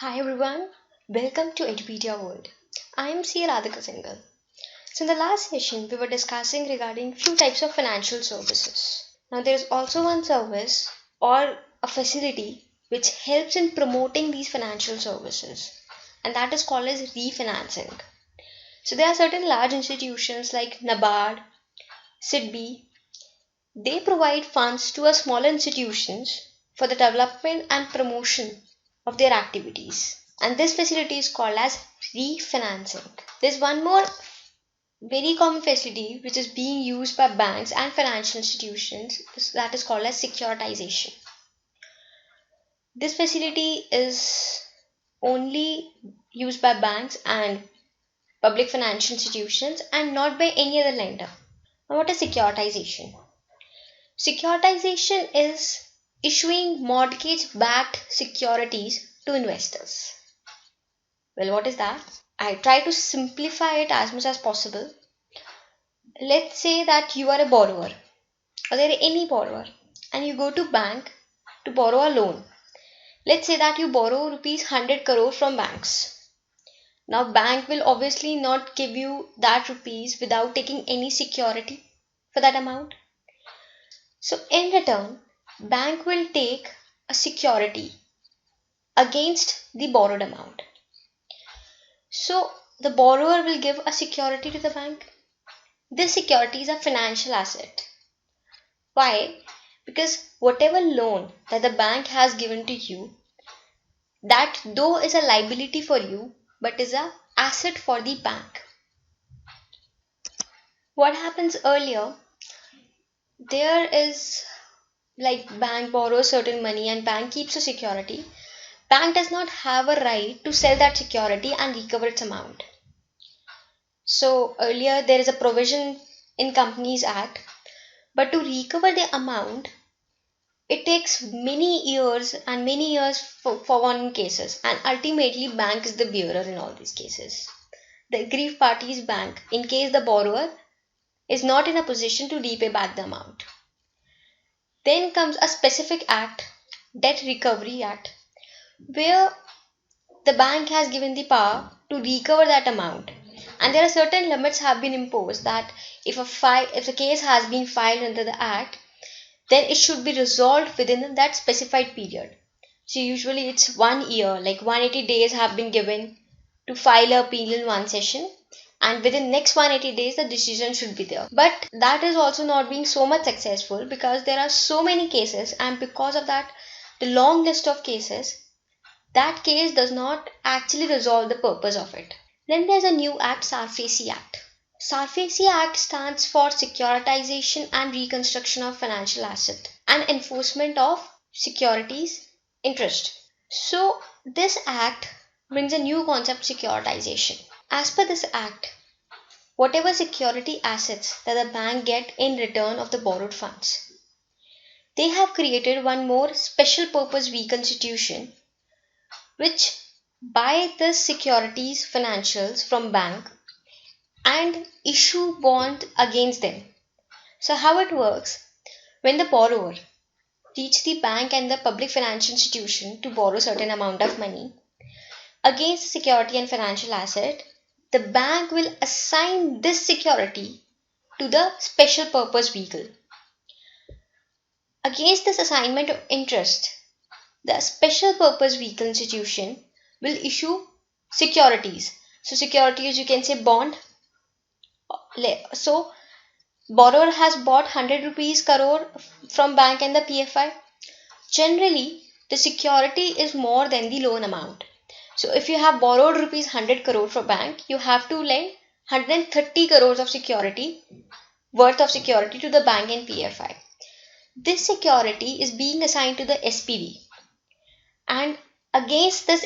Hi everyone, welcome to Edupedia World. I am C. Radhika Singhal. So in the last session, we were discussing regarding few types of financial services. Now there is also one service or a facility which helps in promoting these financial services, and that is called as refinancing. So there are certain large institutions like NABARD, SIDBI. They provide funds to a smaller institutions for the development and promotion of their activities. And this facility is called as refinancing. There's one more very common facility which is being used by banks and financial institutions that is called as securitization. This facility is only used by banks and public financial institutions and not by any other lender. Now, what is securitization? Securitization is issuing mortgage backed securities to investors. Well, what is that? I try to simplify it as much as possible. Let's say that you are a borrower or there any borrower and you go to bank to borrow a loan. Let's say that you borrow rupees 100 crore from banks. Now bank will obviously not give you that rupees without taking any security for that amount. So in return, bank will take a security against the borrowed amount. So the borrower will give a security to the bank. This security is a financial asset. Why? Because whatever loan that the bank has given to you, that though is a liability for you, but is a asset for the bank. What happens earlier, there is like bank borrows certain money and bank keeps a security. Bank does not have a right to sell that security and recover its amount. So earlier there is a provision in Companies Act, but to recover the amount it takes many years for one cases, and ultimately bank is the bearer in all these cases. The aggrieved party is bank in case the borrower is not in a position to repay back the amount. Then comes a specific act, Debt Recovery Act, where the bank has given the power to recover that amount, and there are certain limits have been imposed that if the case has been filed under the act, then it should be resolved within that specified period. So usually it's 1 year, like 180 days have been given to file a appeal in one session, and within next 180 days the decision should be there. But that is also not being so much successful because there are so many cases, and because of that the long list of cases, that case does not actually resolve the purpose of it. Then there's a new act, SARFAESI Act. SARFAESI Act stands for Securitization and Reconstruction of Financial Asset and Enforcement of Securities Interest. So this act brings a new concept, securitization. As per this act, whatever security assets that the bank get in return of the borrowed funds, they have created one more special purpose reconstitution which buy the securities financials from bank and issue bond against them. So how it works, when the borrower reach the bank and the public financial institution to borrow certain amount of money against security and financial asset, the bank will assign this security to the special purpose vehicle. Against this assignment of interest, the special purpose vehicle institution will issue securities. So securities, you can say bond. So borrower has bought 100 rupees crore from bank and the PFI. Generally, the security is more than the loan amount. So if you have borrowed rupees 100 crore from bank, you have to lend 130 crores of security, worth of security to the bank and PFI. This security is being assigned to the SPV, and against this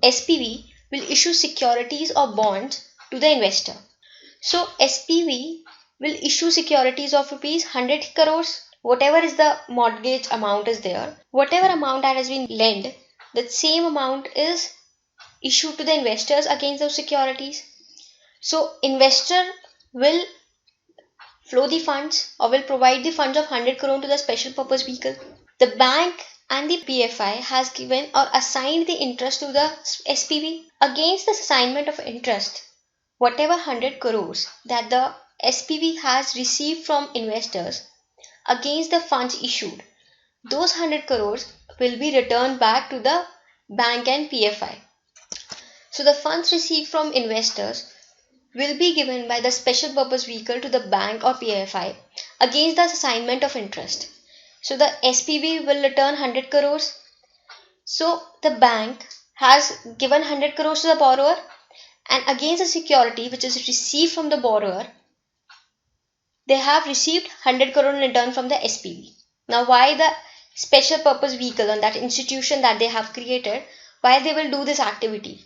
SPV will issue securities or bonds to the investor. So SPV will issue securities of rupees 100 crores, whatever is the mortgage amount is there, whatever amount that has been lent, that same amount is issued to the investors against those securities. So investor will flow the funds or will provide the funds of 100 crore to the special purpose vehicle. The bank and the PFI has given or assigned the interest to the SPV. Against this assignment of interest, whatever 100 crores that the SPV has received from investors against the funds issued, those 100 crores will be returned back to the bank and PFI. So the funds received from investors will be given by the special purpose vehicle to the bank or PFI against the assignment of interest. So the SPV will return 100 crores. So the bank has given 100 crores to the borrower, and against the security which is received from the borrower, they have received 100 crore in return from the SPV. Now why the special purpose vehicle on that institution that they have created, why they will do this activity?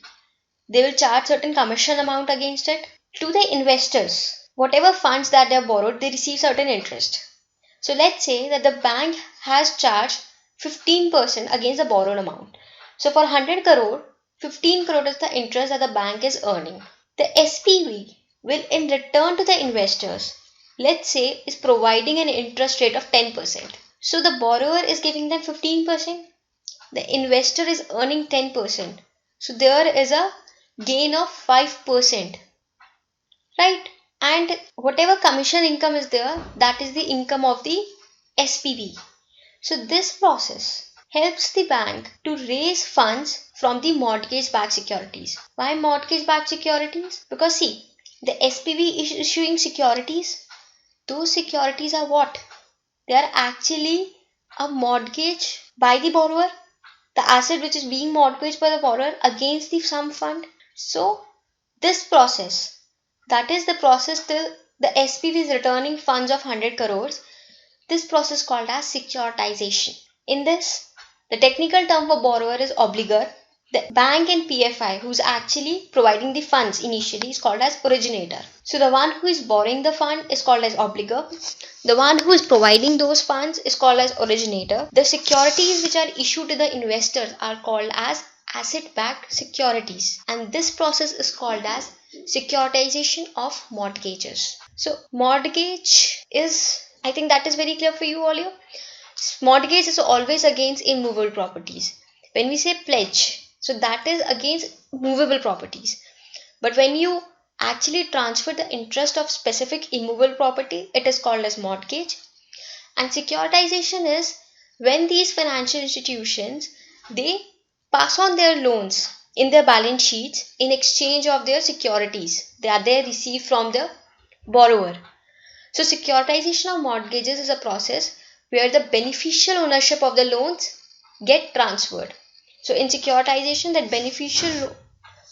They will charge certain commission amount against it to the investors. Whatever funds that they have borrowed, they receive certain interest. So let's say that the bank has charged 15% against the borrowed amount. So for 100 crore, 15 crore is the interest that the bank is earning. The SPV will in return to the investors, let's say, is providing an interest rate of 10%. So the borrower is giving them 15%. The investor is earning 10%. So there is a gain of 5%. Right? And whatever commission income is there, that is the income of the SPV. So this process helps the bank to raise funds from the mortgage backed securities. Why mortgage backed securities? Because see, the SPV is issuing securities. Those securities are what? They are actually a mortgage by the borrower, the asset which is being mortgaged by the borrower against the sum fund. So this process, that is the process till the SPV is returning funds of 100 crores. This process called as securitization. In this, the technical term for borrower is obligor. The bank and PFI who's actually providing the funds initially is called as originator. So the one who is borrowing the fund is called as obligor. The one who is providing those funds is called as originator. The securities which are issued to the investors are called as asset-backed securities, and this process is called as securitization of mortgages. So mortgage is, I think that is very clear for you all here. Mortgage is always against immovable properties. When we say pledge, so that is against movable properties. But when you actually transfer the interest of specific immovable property, it is called as mortgage. And securitization is when these financial institutions, they pass on their loans in their balance sheets in exchange of their securities that they receive from the borrower. So securitization of mortgages is a process where the beneficial ownership of the loans get transferred. So in securitization, that beneficial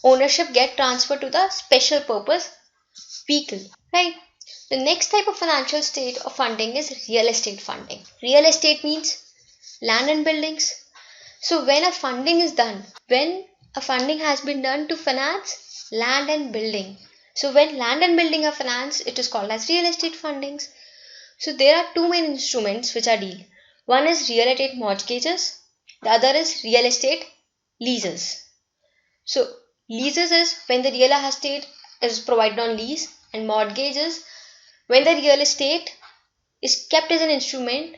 ownership get transferred to the special purpose vehicle, right? The next type of financial state of funding is real estate funding. Real estate means land and buildings. So when a funding is done, when a funding has been done to finance land and building. So when land and building are financed, it is called as real estate fundings. So there are two main instruments which are deal. One is real estate mortgages, the other is real estate leases. So leases is when the real estate is provided on lease, and mortgage is when the real estate is kept as an instrument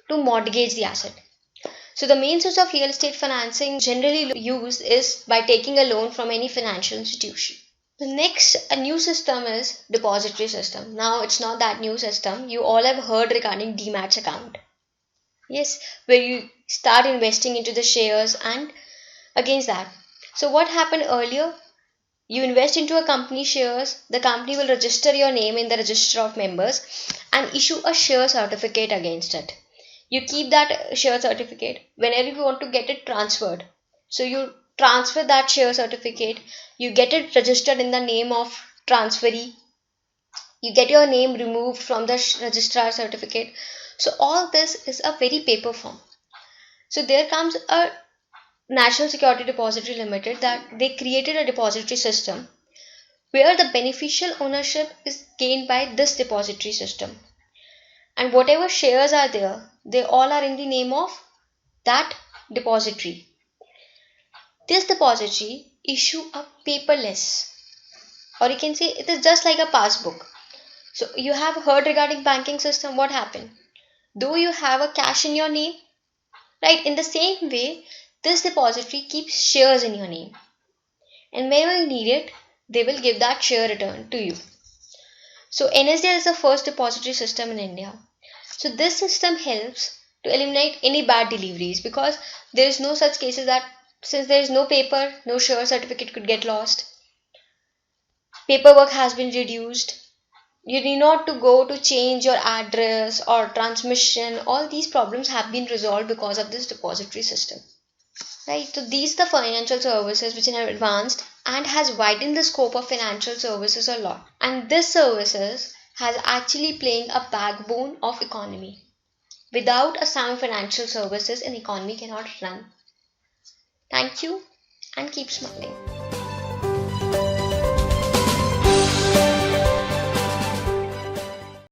to mortgage the asset. So the main source of real estate financing generally used is by taking a loan from any financial institution. The next a new system is depository system. Now it's not that new system. You all have heard regarding Demat account. Yes, where you start investing into the shares and against that. So what happened earlier? You invest into a company shares, the company will register your name in the register of members and issue a share certificate against it. You keep that share certificate whenever you want to get it transferred. So you transfer that share certificate, you get it registered in the name of transferee, you get your name removed from the registrar certificate. So all this is a very paper form. So there comes a National Security Depository Limited that they created a depository system where the beneficial ownership is gained by this depository system. And whatever shares are there, they all are in the name of that depository. This depository issue a paperless, or you can say it is just like a passbook. So you have heard regarding banking system, what happened? Though you have a cash in your name, Right? In the same way, this depository keeps shares in your name. And whenever you need it, they will give that share return to you. So NSDL is the first depository system in India. So this system helps to eliminate any bad deliveries, because there is no such cases that since there is no paper, no share certificate could get lost. Paperwork has been reduced. You need not to go to change your address or transmission. All these problems have been resolved because of this depository system. Right, so these are the financial services which have advanced and has widened the scope of financial services a lot. And this services has actually playing a backbone of economy. Without a sound financial services, an economy cannot run. Thank you and keep smiling.